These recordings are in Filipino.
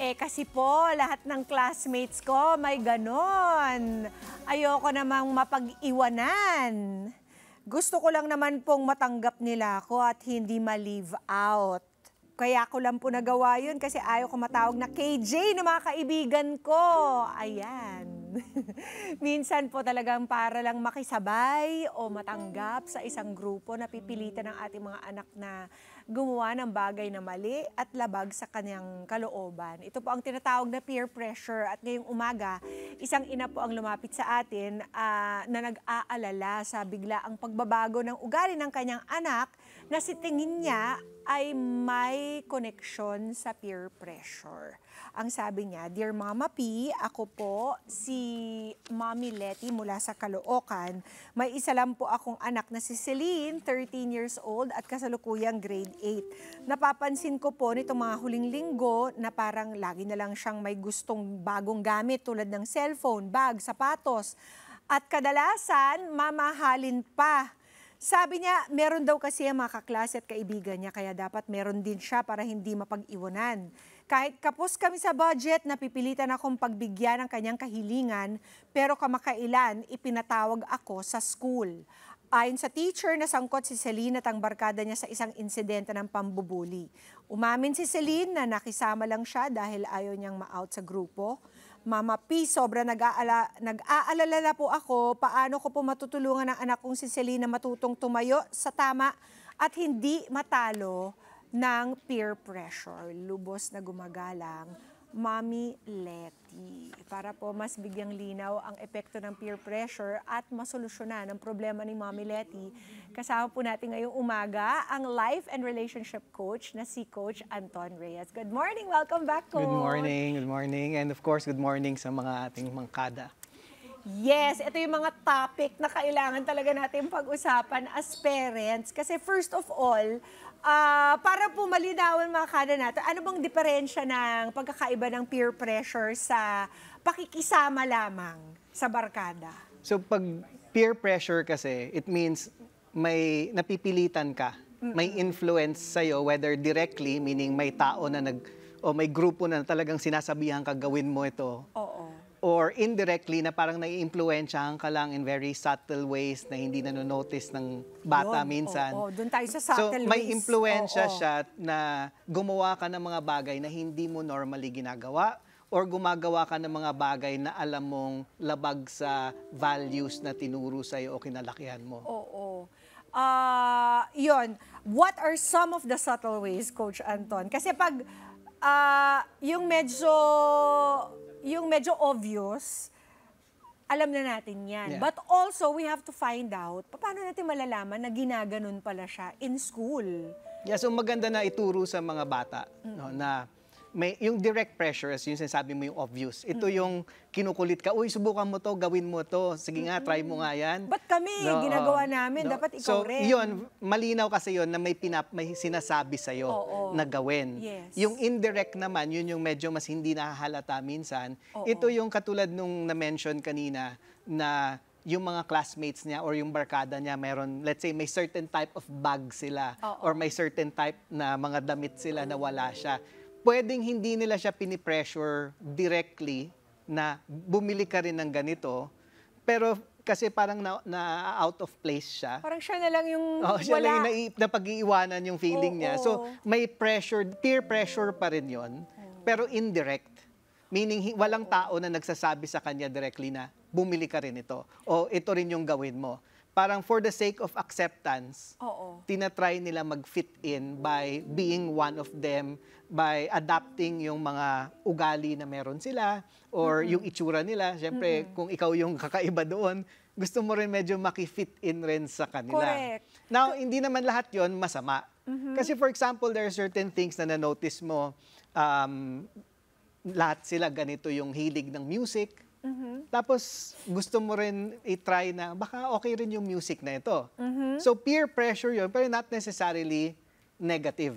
Kasi po, lahat ng classmates ko may ganon. Ayoko namang mapag-iwanan. Gusto ko lang naman pong matanggap nila ako at hindi ma-leave out. Kaya ko lang po nagawa yun kasi ayaw ko matawag na KJ ng mga kaibigan ko. Ayan. Minsan po talagang para lang makisabay o matanggap sa isang grupo na pipilitan ng ating mga anak na gumawa ng bagay na mali at labag sa kanyang kalooban. Ito po ang tinatawag na peer pressure at ngayong umaga, isang ina po ang lumapit sa atin na nag-aalala sa biglaang pagbabago ng ugali ng kanyang anak na si tingin niya ay may koneksyon sa peer pressure. Ang sabi niya, "Dear Mama P, ako po si Mommy Letty mula sa Caloocan. May isa lang po akong anak na si Celine, 13 years old at kasalukuyang grade 8. Napapansin ko po nitong mga huling linggo na parang lagi na lang siyang may gustong bagong gamit tulad ng cellphone, bag, sapatos. At kadalasan, mamahalin pa. Sabi niya, meron daw kasi ang mga kaklase at kaibigan niya, kaya dapat meron din siya para hindi mapag-iwanan. Kahit kapos kami sa budget, napipilitan akong pagbigyan ng kanyang kahilingan, pero kamakailan ipinatawag ako sa school. Ayon sa teacher, nasangkot si Celine at ang barkada niya sa isang insidente ng pambubuli. Umamin si Celine na nakisama lang siya dahil ayaw niyang ma-out sa grupo. Mama P, sobra nag-aalala na po ako paano ko po matutulungan ang anak kong si Celine na matutong tumayo sa tama at hindi matalo ng peer pressure. Lubos na gumagalang, Mommy Letty. Para po mas bigyang linaw ang epekto ng peer pressure at masolusyonan ang problema ni Mommy Letty, kasama po natin ngayong umaga ang life and relationship coach na si Coach Anton Reyes. Good morning! Welcome back, Coach! Good morning. And of course, good morning sa mga ating mangkada. Yes, ito yung mga topic na kailangan talaga natin pag-usapan as parents. Kasi first of all, para po malinawan mga kada natin, ano bang diferensya ng pagkakaiba ng peer pressure sa pakikisama lamang sa barkada? So pag peer pressure kasi, it means may napipilitan ka, may influence sa'yo, whether directly, meaning may tao na o may grupo na talagang sinasabihan ka gawin mo ito. Oo. Or indirectly na parang nai-influensyahan ka lang in very subtle ways na hindi nanonotice ng bata minsan. Oo, doon tayo sa subtle ways. So may impluensya siya na gumawa ka ng mga bagay na hindi mo normally ginagawa or gumagawa ka ng mga bagay na alam mong labag sa values na tinuro sa'yo o kinalakihan mo. Oo. Yun. What are some of the subtle ways, Coach Anton? Kasi pag yung medyo obvious, alam na natin yan. Yeah. But also, we have to find out, paano natin malalaman na ginaganon pala siya in school? Yeah, so maganda na ituro sa mga bata no, na yung direct pressure, as yung sinasabi mo yung obvious. Ito yung kinukulit ka, uy, subukan mo to, gawin mo to, sige nga, try mo nga yan. Ba't kami? No, ginagawa namin, no. Dapat ikaw rin. So, yun, malinaw kasi yun na may sinasabi sa'yo na gawin. Yes. Yung indirect naman, yun yung medyo mas hindi nahahalata minsan. Ito yung katulad nung na-mention kanina na yung mga classmates niya or yung barkada niya, meron, let's say, may certain type of bag sila or may certain type na mga damit sila na wala siya. Pwedeng hindi nila siya pinipressure directly na bumili ka rin ng ganito, pero kasi parang na out of place siya. Parang siya na lang yung siya lang yung napag-iiwanan yung feeling niya. So may pressure, peer pressure pa rin yon, pero indirect. Meaning walang tao na nagsasabi sa kanya directly na bumili ka rin ito o ito rin yung gawin mo. Parang for the sake of acceptance, tinatry nila mag-fit in by being one of them, by adapting yung mga ugali na meron sila or yung itsura nila. Siyempre, kung ikaw yung kakaiba doon, gusto mo rin medyo maki-fit in rin sa kanila. Correct. Now, hindi naman lahat yon masama. Kasi for example, there are certain things na na-notice mo, lahat sila ganito yung hilig ng music. Tapos gusto mo rin i-try na baka okay rin yung music na ito. So peer pressure yun, pero not necessarily negative.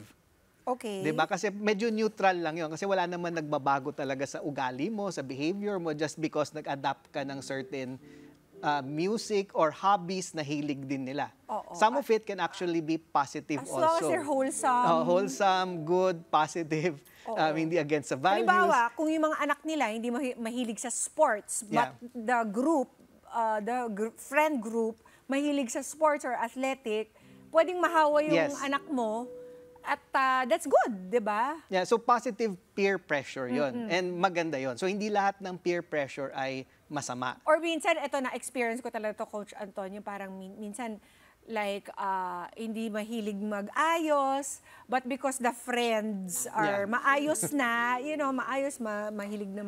Okay. Diba? Kasi medyo neutral lang yun. Kasi wala naman nagbabago talaga sa ugali mo, sa behavior mo, just because nag-adapt ka ng certain music or hobbies na hilig din nila. Oo. Some of it can actually be positive As also. long as they're wholesome. Wholesome, good, positive, hindi against the values. Halimbawa, kung yung mga anak nila hindi mahilig sa sports, but the friend group, mahilig sa sports or athletic, pwedeng mahawa yung anak mo at that's good, di ba? Yeah, so positive peer pressure yon and maganda yon. So hindi lahat ng peer pressure ay masama. Or minsan, ito na-experience ko talaga to, Coach Antonio, parang minsan, like, hindi mahilig mag-ayos, but because the friends are maayos na, mahilig na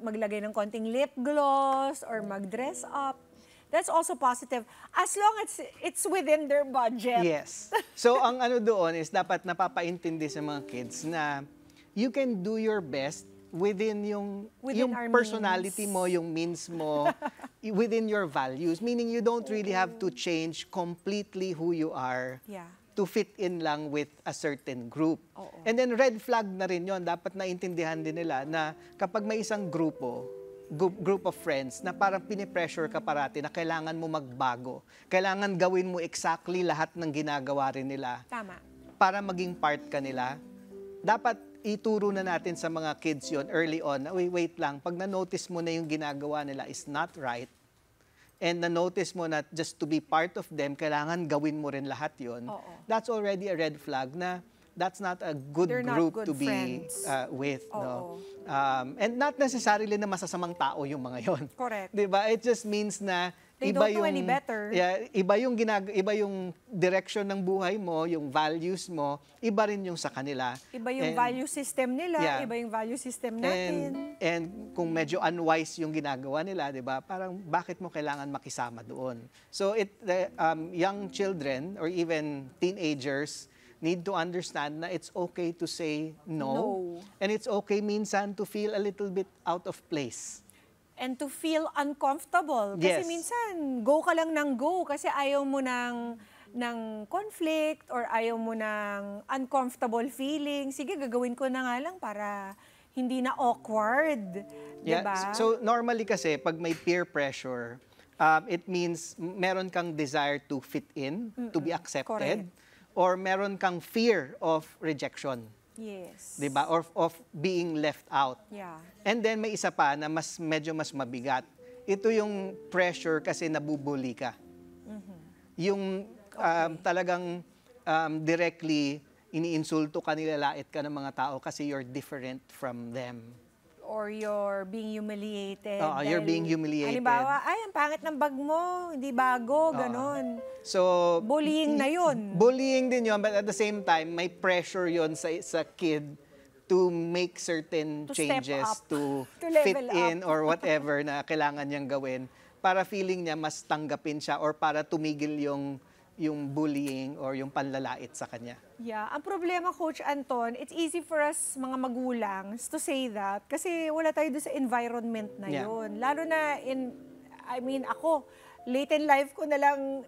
maglagay ng konting lip gloss or mag-dress up. That's also positive. As long as it's within their budget. Yes. So ang ano doon is dapat napapaintindi sa mga kids na you can do your best within yung our personality mo, yung means mo, within your values. Meaning you don't really have to change completely who you are to fit in lang with a certain group. And then red flag na rin yon. Dapat naintindihan din nila na kapag may isang group of friends na parang pinipressure ka parati na kailangan mo magbago. Kailangan gawin mo exactly lahat ng ginagawa rin nila. Tama. Para maging part ka nila. Dapat ituro na natin sa mga kids yon early on na, wait lang, pag na-notice mo na yung ginagawa nila is not right, and na-notice mo na just to be part of them, kailangan gawin mo rin lahat yon, that's already a red flag na that's not a good group to be with. No? And not necessarily na masasamang tao yung mga yon. Correct. Diba? It just means na they don't know any better. Yeah, iba yung direction ng buhay mo, yung values mo, iba rin yung sa kanila. Iba yung value system nila, iba yung value system natin. And kung medyo unwise yung ginagawa nila, 'di ba? Parang bakit mo kailangan makisama doon? So young children or even teenagers need to understand na it's okay to say no. And it's okay minsan to feel a little bit out of place. And to feel uncomfortable. Kasi minsan, go ka lang ng go kasi ayaw mo ng conflict or ayaw mo ng uncomfortable feeling. Sige, gagawin ko na nga lang para hindi na awkward. Diba? So normally kasi, pag may peer pressure, it means meron kang desire to fit in, to be accepted, or meron kang fear of rejection. Yes. Diba? Or of being left out. Yeah. And then may isa pa na medyo mas mabigat. Ito yung pressure kasi nabubuli ka. Yung talagang directly iniinsulto ka, nilalait ka ng mga tao kasi you're different from them. Or you're being humiliated. You're being humiliated. Halimbawa, ay, ang pangit ng bag mo, hindi bago, ganon. So, bullying na yun. Bullying din yun, but at the same time, may pressure yun sa kid to make certain changes, to fit in or whatever na kailangan niyang gawin para feeling niya mas tanggapin siya or para tumigil yung bullying or yung panlalait sa kanya. Yeah. Ang problema, Coach Anton, it's easy for us mga magulang to say that kasi wala tayo doon sa environment na yun. Lalo na ako, late in life na lang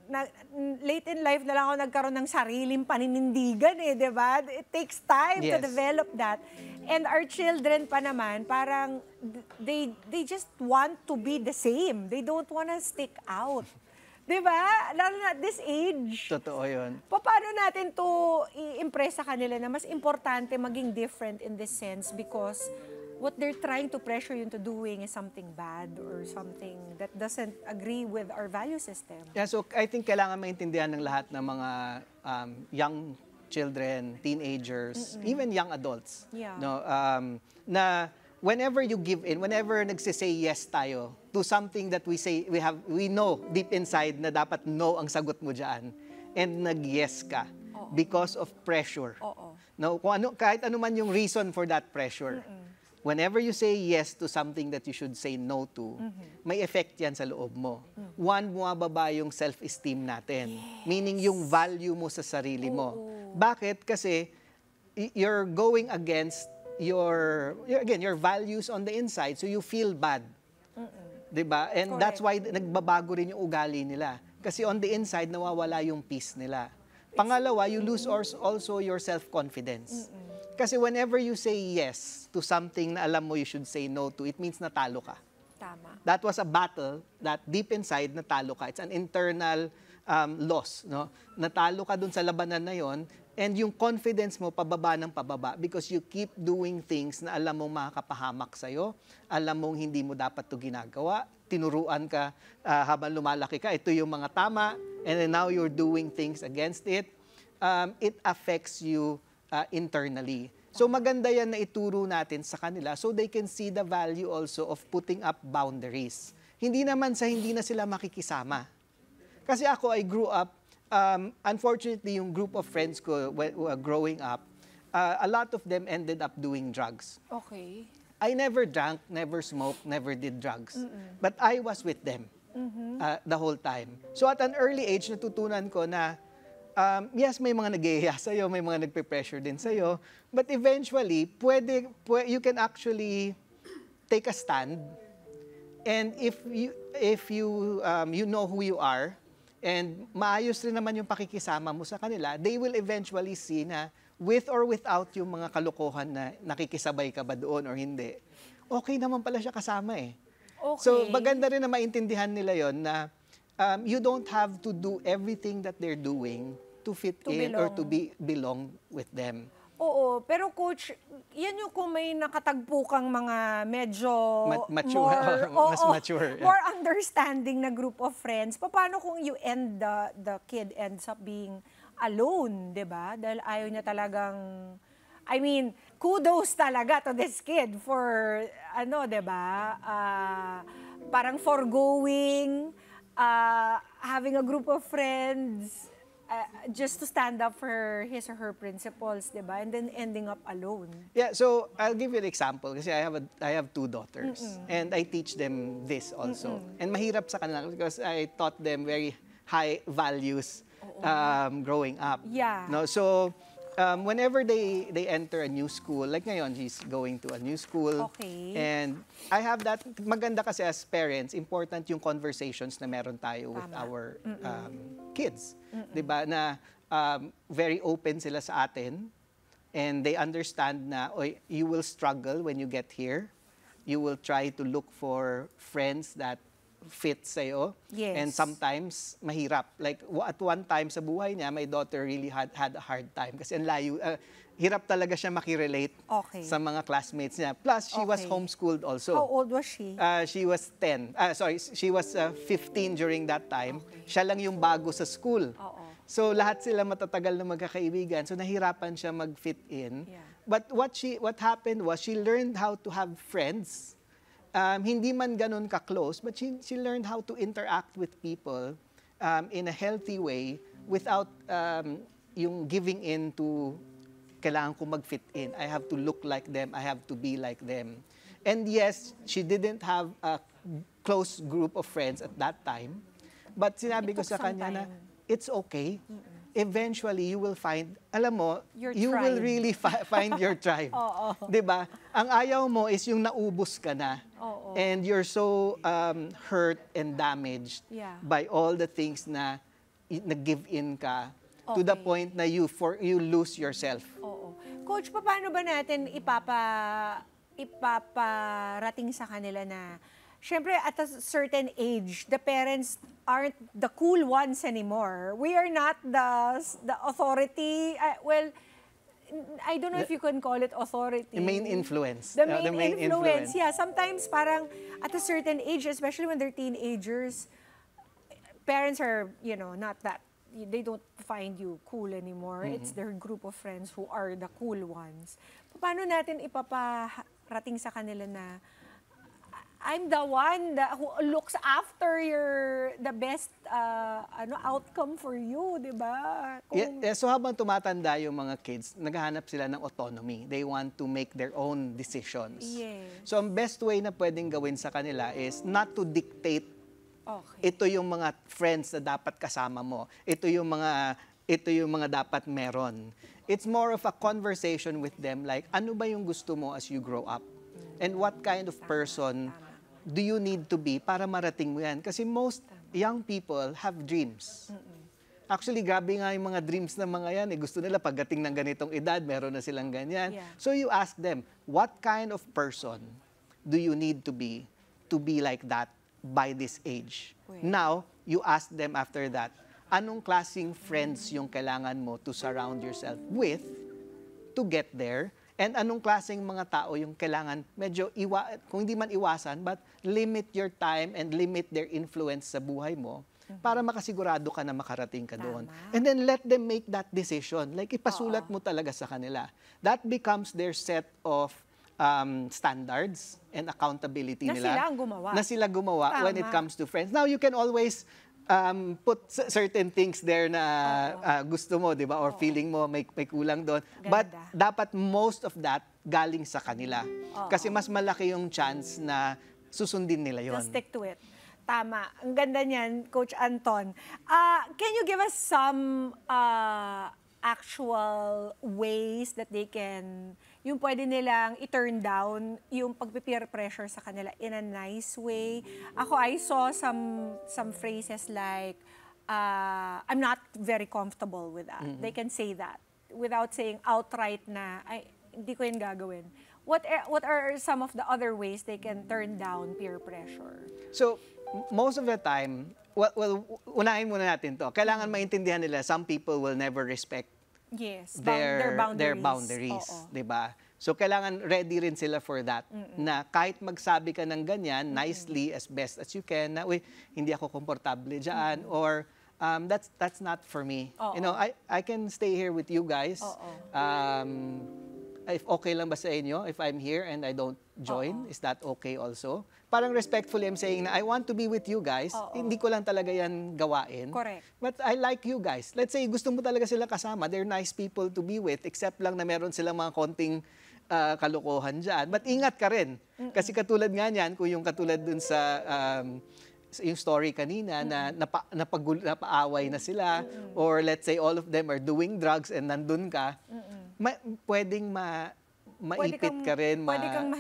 ako nagkaroon ng sariling paninindigan di ba? It takes time to develop that. And our children pa naman, parang they just want to be the same. They don't want to stick out. Diba? Lalo na at this age. Totoo yun. Paano natin to i-impress sa kanila na mas importante maging different in this sense because what they're trying to pressure you into doing is something bad or something that doesn't agree with our value system. Yeah, so I think kailangan maintindihan ng lahat ng mga young children, teenagers, even young adults. Yeah. No, na whenever you give in, whenever nagsisay yes tayo to something that we know deep inside na dapat no ang sagot mo diyan and nag-yes ka because of pressure. No, kahit ano man yung reason for that pressure. Whenever you say yes to something that you should say no to, may effect yan sa loob mo. One, bumababa yung self-esteem natin. Meaning yung value mo sa sarili mo. Bakit? Kasi you're going against your values on the inside, so you feel bad. Diba? And that's why nagbabago rin yung ugali nila. Kasi on the inside, nawawala yung peace nila. Pangalawa, you lose also your self-confidence. Kasi whenever you say yes to something na alam mo you should say no to, it means natalo ka. Tama. That was a battle that deep inside natalo ka. It's an internal loss, no? Natalo ka dun sa labanan na yon, and yung confidence mo pababa ng pababa because you keep doing things na alam mong makakapahamak sa'yo, alam mong hindi mo dapat to ginagawa, tinuruan ka habang lumalaki ka, ito yung mga tama, and then now you're doing things against it. It affects you internally. So maganda yan na ituro natin sa kanila so they can see the value also of putting up boundaries. Hindi naman sa hindi na sila makikisama. Kasi ako, I grew up, unfortunately, yung group of friends ko growing up, a lot of them ended up doing drugs. Okay. I never drank, never smoked, never did drugs. But I was with them the whole time. So at an early age, natutunan ko na yes, may mga nag-iiya sa'yo, may mga nagpe-pressure din sa'yo, but eventually, you can actually take a stand, and if you know who you are, and maayos rin naman yung pakikisama mo sa kanila, they will eventually see na with or without yung mga kalokohan na nakikisabay ka ba doon or hindi, okay naman pala siya kasama eh. Okay. So maganda rin na maintindihan nila yon na you don't have to do everything that they're doing to fit in or to belong with them. Oo, pero coach, yan yung kung may nakatagpo kang mga medyo mature, mas mature. More understanding na group of friends. Paano kung the kid ends up being alone, 'di ba? Dahil ayaw niya talagang, I mean, kudos talaga to this kid for 'di ba? Parang forgoing having a group of friends just to stand up for his or her principles, diba? And then ending up alone. Yeah, so I'll give you an example kasi I have two daughters and I teach them this also. And mahirap sa kanila because I taught them very high values growing up. Yeah. No, so whenever they enter a new school, like ngayon, she's going to a new school. Okay. And I have that, maganda kasi as parents, important yung conversations na meron tayo with our kids. Diba? Na very open sila sa atin and they understand na you will struggle when you get here. You will try to look for friends that fit sa'yo. Yes. And sometimes, mahirap. Like, at one time sa buhay niya, my daughter really had a hard time. Kasi ang layo, hirap talaga siya makirelate sa mga classmates niya. Plus, she was homeschooled also. How old was she? She was 10. She was 15 during that time. Siya lang yung bago sa school. So, lahat sila matatagal na magkakaibigan. So, nahirapan siya mag-fit in. Yeah. But what happened was, she learned how to have friends. Hindi man ganun ka-close, but she learned how to interact with people in a healthy way without yung giving in to kailangan ko mag-fit in. I have to look like them. I have to be like them. And yes, she didn't have a close group of friends at that time. But sinabi ko sa kanya na it's okay. Eventually, you will find, alam mo, you will really find your tribe. Diba? Ang ayaw mo is yung naubos ka na. And you're so hurt and damaged by all the things na nag-give in ka to the point na you lose yourself. Coach, paano ba natin ipaparating sa kanila na syempre, at a certain age, the parents aren't the cool ones anymore. We are not the authority. Well, I don't know if you can call it authority. The main influence. The main influence. Yeah, sometimes parang at a certain age, especially when they're teenagers, parents are, not that, they don't find you cool anymore. It's their group of friends who are the cool ones. Paano natin ipaparating sa kanila na I'm the one who looks after the best outcome for you, di ba? So habang tumatanda yung mga kids, naghahanap sila ng autonomy. They want to make their own decisions. Yes. So ang best way na pwedeng gawin sa kanila is not to dictate ito yung mga friends na dapat kasama mo. Ito yung mga dapat meron. It's more of a conversation with them like, ano ba yung gusto mo as you grow up? And what kind of person do you need to be para marating mo yan? Kasi most young people have dreams. Actually, grabe nga yung mga dreams ng mga yan. Gusto nila pagdating ng ganitong edad, meron na silang ganyan. So you ask them, what kind of person do you need to be to be like that by this age. Pwede. Now, you ask them after that, anong klaseng friends yung kailangan mo to surround yourself with to get there? And anong klaseng mga tao yung kailangan medyo, kung hindi man iwasan, but limit your time and limit their influence sa buhay mo para makasigurado ka na makarating ka doon. Tama. And then let them make that decision. Like, ipasulat mo talaga sa kanila. That becomes their set of standards and accountability Na nila. sila ang gumawa. Na sila gumawa when it Tama. comes to friends. Now, you can always put certain things there na gusto mo, di ba? Or feeling mo may kulang doon. But Ganda. dapat most of that galing sa kanila. Kasi mas malaki yung chance na susundin nila yon. Just stick to it. Tama. Ang ganda niyan, Coach Anton. Can you give us some actual ways that they can, yung pwede nilang i-turn down yung pag-peer pressure sa kanila in a nice way? Ako, I saw some phrases like, I'm not very comfortable with that. They can say that without saying outright na, ay, hindi ko yun gagawin. What are some of the other ways they can turn down peer pressure? So, most of the time, well, unahin muna natin to. Kailangan maintindihan nila, some people will never respect Yes, their their boundaries, Oo. 'di ba? So kailangan ready rin sila for that. Na kahit magsabi ka ng ganyan nicely as best as you can, na uy, hindi ako komportable diyan or that's not for me. Oo. You know, I can stay here with you guys. Oo. If okay lang ba sa inyo if I'm here and I don't join? Is that okay also? Parang respectfully I'm saying na I want to be with you guys. Oo. Hindi ko lang talaga yan gawain. Correct. But I like you guys. Let's say gusto mo talaga sila kasama. They're nice people to be with except lang na meron silang mga konting kalokohan dyan. But ingat ka rin. Kasi katulad nga niyan, kung yung katulad dun sa yung story kanina na napaaway na sila or let's say all of them are doing drugs and nandun ka, pwedeng maipit ka rin. Pwede kang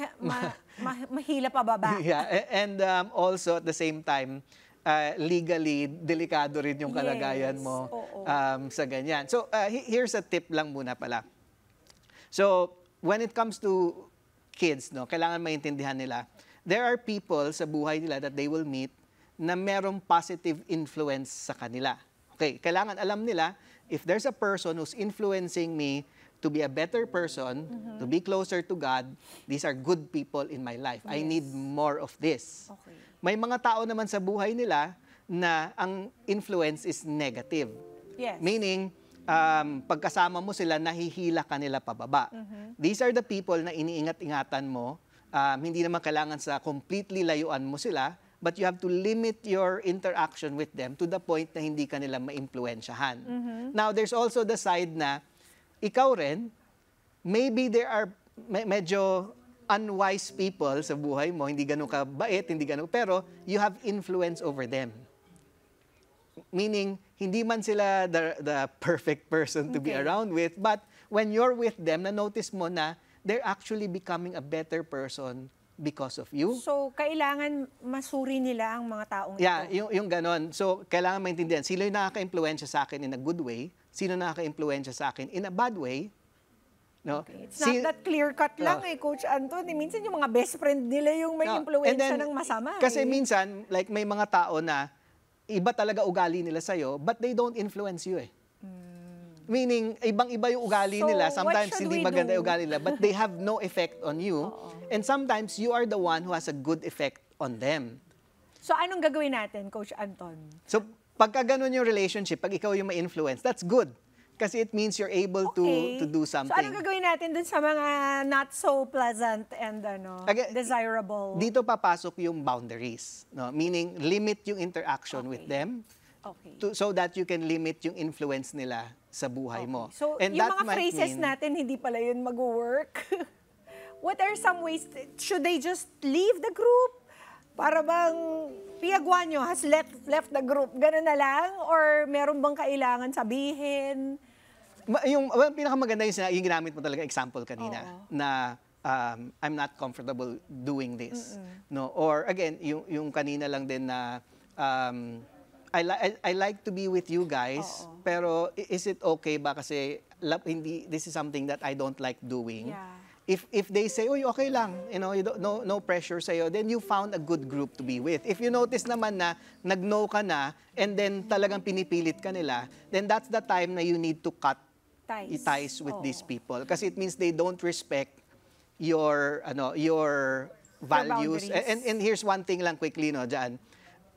mahila pababa. Yeah, and also at the same time, legally, delikado rin yung kalagayan Yes, mo oo. sa ganyan. So, here's a tip lang muna pala. So, when it comes to kids, no, kailangan maintindihan nila, there are people sa buhay nila that they will meet na merong positive influence sa kanila. Okay, kailangan alam nila, if there's a person who's influencing me to be a better person, to be closer to God, these are good people in my life. I Yes. need more of this. Okay. May mga tao naman sa buhay nila na ang influence is negative. Yes. Meaning, pagkasama mo sila, nahihila ka nila pababa. These are the people na iniingat-ingatan mo. Hindi naman kailangan sa completely layuan mo sila, but you have to limit your interaction with them to the point na hindi ka nila ma-impluensyahan. Now, there's also the side na ikaw rin, maybe there are medyo unwise people sa buhay mo, hindi ganun kabait, hindi ganun, pero you have influence over them. Meaning, hindi man sila the perfect person to be Okay. around with, but when you're with them, na-notice mo na they're actually becoming a better person because of you. So, kailangan masuri nila ang mga taong Yeah, ito. yung ganon. So, kailangan maintindihan, sino yung nakaka-impluensya sa akin in a good way, sino nakaka-impluensya sa akin in a bad way. No? Okay. It's not that clear-cut lang Coach Anton. Minsan yung mga best friend nila yung may No, impluensya and then, ng masama. Kasi minsan, like may mga tao na iba talaga ugali nila sa'yo, but they don't influence you eh. Meaning, ibang-iba yung ugali So, nila. what Sometimes should hindi we maganda do? yung ugali nila, but they have no effect on you. And sometimes, you are the one who has a good effect on them. So, anong gagawin natin, Coach Anton? So, pagka ganun yung relationship, pag ikaw yung may influence, that's good. Kasi it means you're able to do something. So, anong gagawin natin dun sa mga not so pleasant and Again, desirable? Dito papasok yung boundaries. No? Meaning, limit yung interaction with them Okay. so that you can limit yung influence nila sa buhay mo. So, And yung that mga might phrases mean- natin, hindi pala yun mag-work. What are some ways, should they just leave the group? Para bang Piaguanyo has left the group, gano'n na lang? Or meron bang kailangan sabihin? Yung pinakamaganda yung ginamit mo talaga example kanina na I'm not comfortable doing this. No, or again, yung kanina lang din na I like to be with you guys, pero is it okay ba kasi hindi this is something that I don't like doing? Yeah. if they say, "Uy, okay lang," you don't, no pressure sa'yo, then you found a good group to be with. If you notice naman na nag-no ka na, and then talagang pinipilit ka nila, then that's the time na you need to cut ties with these people. Kasi it means they don't respect your values. boundaries. And here's one thing lang quickly, no, dyan.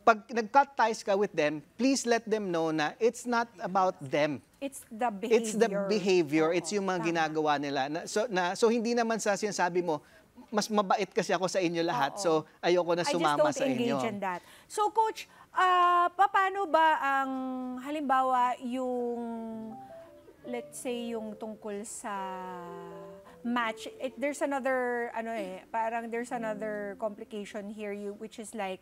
Pag nag-cut ties ka with them, please let them know na it's not about them. It's the behavior. It's the behavior. Oo, It's yung mga tama. ginagawa nila. So hindi naman sa sinasabi mo, mas mabait kasi ako sa inyo lahat. Oo. So ayoko na I just sumama don't sa inyo. engage in that. So, Coach, paano ba ang, halimbawa, yung, let's say, yung tungkol sa match, there's another, parang there's another complication here, which is like,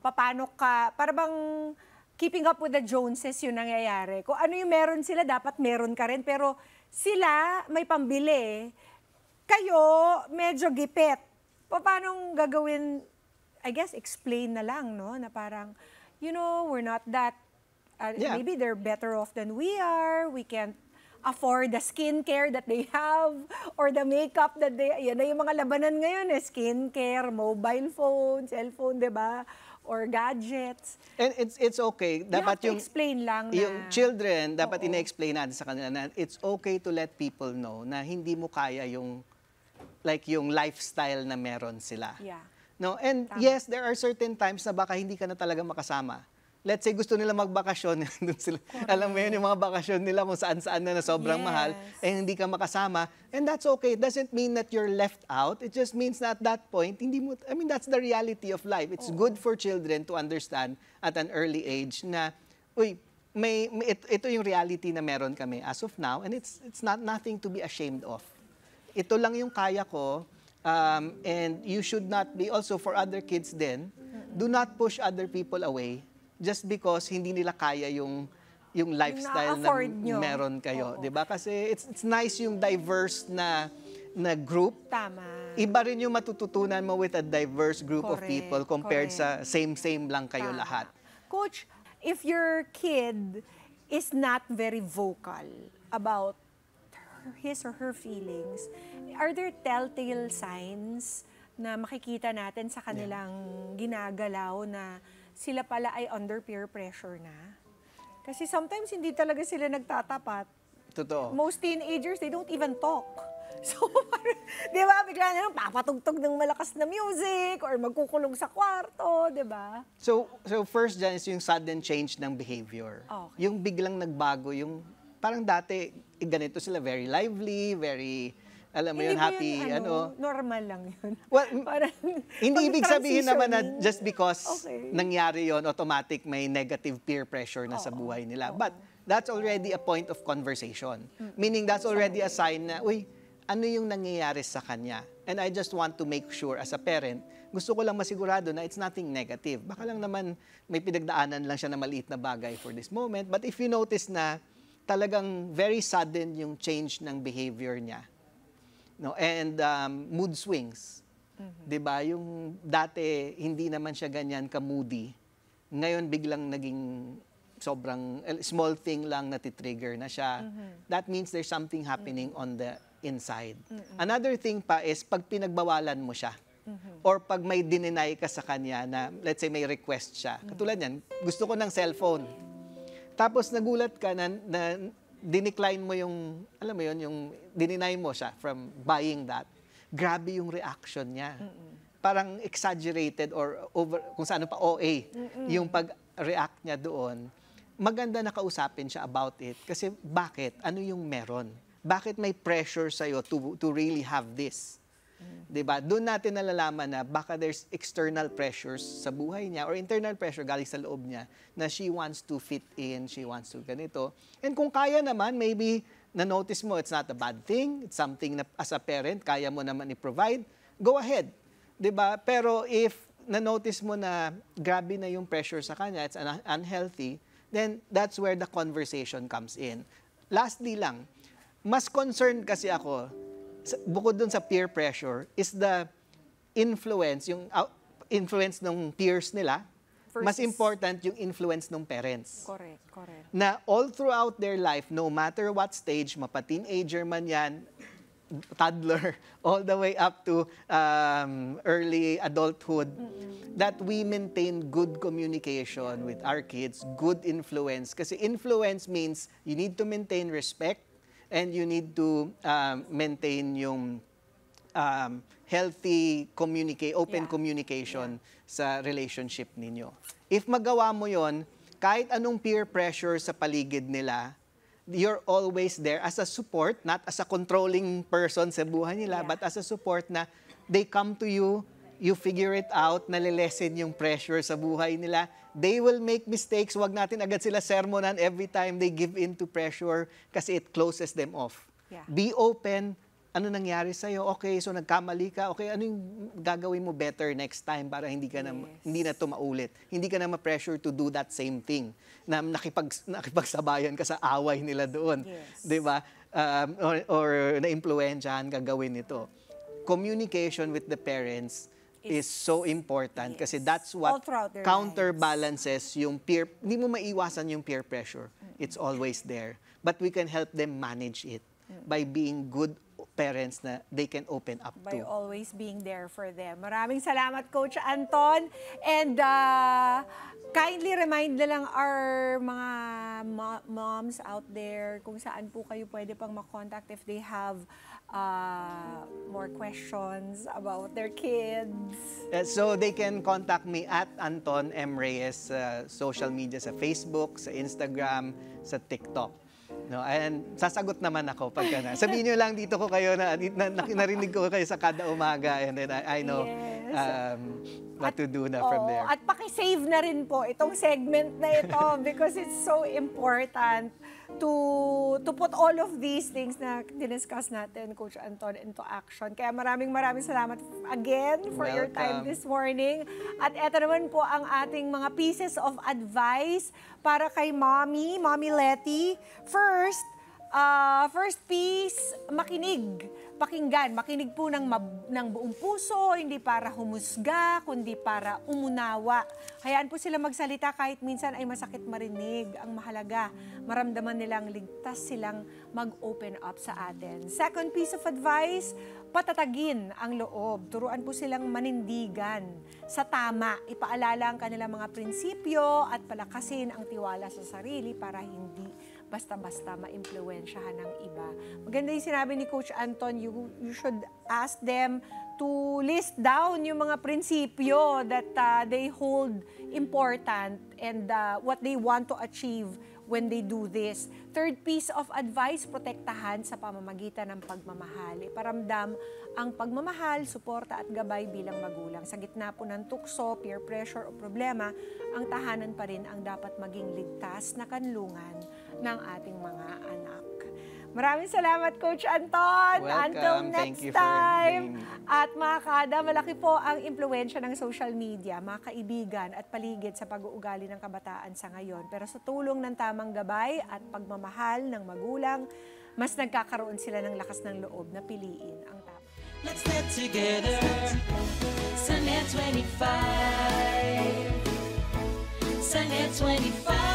paano ka, para bang keeping up with the Joneses yung nangyayari. Kung ano yung meron sila, dapat meron ka rin. Pero sila, may pambili. Kayo, medyo gipit. Paano gagawin, I guess, explain na lang, no? Na parang, we're not that, Yeah. maybe they're better off than we are. We can't afford the skincare that they have or the makeup that yan na yung mga labanan ngayon, skincare, mobile phone, cellphone, di ba? Or gadgets. And it's okay. You Dapat have to explain lang na, yung children, dapat Oo. ina-explain natin sa kanila na it's okay to let people know na hindi mo kaya yung lifestyle na meron sila. Yeah. No, and Tama. yes, there are certain times na baka hindi ka na talaga makasama. Let's say gusto nila magbakasyon, dun sila, alam mo yun, yung mga bakasyon nila kung saan-saan na sobrang Yes. mahal, eh hindi ka makasama, and that's okay. It doesn't mean that you're left out. It just means that at that point, that's the reality of life. It's good for children to understand at an early age na, uy, ito yung reality na meron kami as of now, and it's not nothing to be ashamed of. Ito lang yung kaya ko, and you should not be, also for other kids din, do not push other people away just because hindi nila kaya yung lifestyle na na-afford nyo. meron kayo, Oo. 'di ba? Kasi it's nice yung diverse na group. Tama. Iba rin yung matututunan mo with a diverse group of Correct, people compared correct. sa same lang kayo Tama. lahat. Coach, if your kid is not very vocal about his or her feelings, are there telltale signs na makikita natin sa kanilang ginagalaw na sila pala ay under peer pressure na? Kasi sometimes hindi talaga sila nagtatapat. Totoo. Most teenagers, they don't even talk. So, di ba, bigla na lang papatugtog ng malakas na music or magkukulong sa kwarto, di ba? So first dyan is yung sudden change ng behavior. Okay. Yung biglang nagbago, yung parang dati, ganito sila, very lively, very, alam mo yun, Hindi ba happy, yun, normal lang yun. Well, Parang, hindi ibig sabihin naman na pag-transitioning, just because Okay. nangyari yon automatic may negative peer pressure na sa buhay nila. But that's already a point of conversation. Meaning that's already a sign na, uy, ano yung nangyayari sa kanya? And I just want to make sure as a parent, gusto ko lang masigurado na it's nothing negative. Baka lang naman may pinagdaanan lang siya na maliit na bagay for this moment. But if you notice na talagang very sudden yung change ng behavior niya, no, and mood swings. 'Di ba? Yung dati hindi naman siya ganyan ka-moody. Ngayon biglang naging sobrang small thing lang na titrigger na siya. That means there's something happening on the inside. Another thing pa is pag pinagbawalan mo siya. Or pag may dininay ka sa kanya na let's say may request siya. Katulad niyan, gusto ko ng cellphone. Tapos nagulat ka na dinecline mo yung, alam mo yun, yung dininay mo siya from buying that. Grabe yung reaction niya. Parang exaggerated or over, kung saan pa OA, yung pag-react niya doon. Maganda na kausapin siya about it. Kasi bakit? Ano yung meron? Bakit may pressure sa'yo to really have this? Diba? Doon natin nalalaman na baka there's external pressures sa buhay niya or internal pressure galing sa loob niya na she wants to fit in, she wants to ganito. And kung kaya naman, maybe na-notice mo it's not a bad thing, it's something na as a parent, kaya mo naman i-provide, go ahead. Diba? Pero if na-notice mo na grabe na yung pressure sa kanya, it's unhealthy, then that's where the conversation comes in. Lastly lang, mas concerned kasi ako bukod dun sa peer pressure, is the influence, yung influence ng peers nila, mas important yung influence ng parents. Correct, correct. Na all throughout their life, no matter what stage, mapa-teenager man yan, toddler all the way up to early adulthood, that we maintain good communication with our kids, good influence. Kasi influence means you need to maintain respect and you need to maintain yung healthy open communication sa relationship ninyo. If magawa mo yon, kahit anong peer pressure sa paligid nila, you're always there as a support, not as a controlling person sa buhay nila, but as a support na they come to you, you figure it out, nalilesen yung pressure sa buhay nila. They will make mistakes. Wag natin agad sila sermonan every time they give in to pressure kasi it closes them off. Yeah. Be open. Ano nangyari sa'yo? Okay, so nagkamali ka. Okay, ano yung gagawin mo better next time para hindi na to maulit. Hindi ka na ma-pressure to do that same thing na nakipagsabayan ka sa away nila doon. Yes. 'Di ba? Or na-impluwensyahan ka gawin ito. Communication with the parents is so important kasi that's what counterbalances yung peer. Hindi mo maiwasan yung peer pressure. It's always there. But we can help them manage it by being good parents na they can open up by to. always being there for them. Maraming salamat, Coach Anton. And kindly remind na lang our mga moms out there kung saan po kayo pwede pang makontact if they have more questions about their kids. So they can contact me at Anton M. Reyes sa social media, sa Facebook, sa Instagram, sa TikTok. No, and sasagot naman ako pagka na. Sabihin niyo lang dito ko kayo narinig ko kayo sa kada umaga and then I know what to do na from there. At paki-save na rin po itong segment na ito because it's so important to put all of these things na diniscuss natin, Coach Anton, into action. Kaya maraming salamat again for your time this morning. At eto naman po ang ating mga pieces of advice para kay Mommy Letty. First piece, makinig po ng buong puso, hindi para humusga, kundi para umunawa. Hayaan po sila magsalita kahit minsan ay masakit marinig. Ang mahalaga, maramdaman nilang ligtas silang mag-open up sa atin. Second piece of advice, patatagin ang loob. Turuan po silang manindigan sa tama. Ipaalala ang kanilang mga prinsipyo at palakasin ang tiwala sa sarili para hindi basta-basta maimpluwensyahan ng iba. Maganda yung sinabi ni Coach Anton, you should ask them to list down yung mga prinsipyo that they hold important and what they want to achieve when they do this. Third piece of advice, protektahan sa pamamagitan ng pagmamahal. Iparamdam ang pagmamahal, suporta at gabay bilang magulang. Sa gitna po ng tukso, peer pressure o problema, ang tahanan pa rin ang dapat maging ligtas na kanlungan ng ating mga anak. Maraming salamat, Coach Anton. Welcome. Until next Thank you for time. being me. At mga kada, malaki po ang impluwensya ng social media, mga kaibigan at paligid sa pag-uugali ng kabataan sa ngayon. Pero sa tulong ng tamang gabay at pagmamahal ng magulang, mas nagkakaroon sila ng lakas ng loob na piliin ang tama. Let's get together, Sunnet 25. Sunnet 25.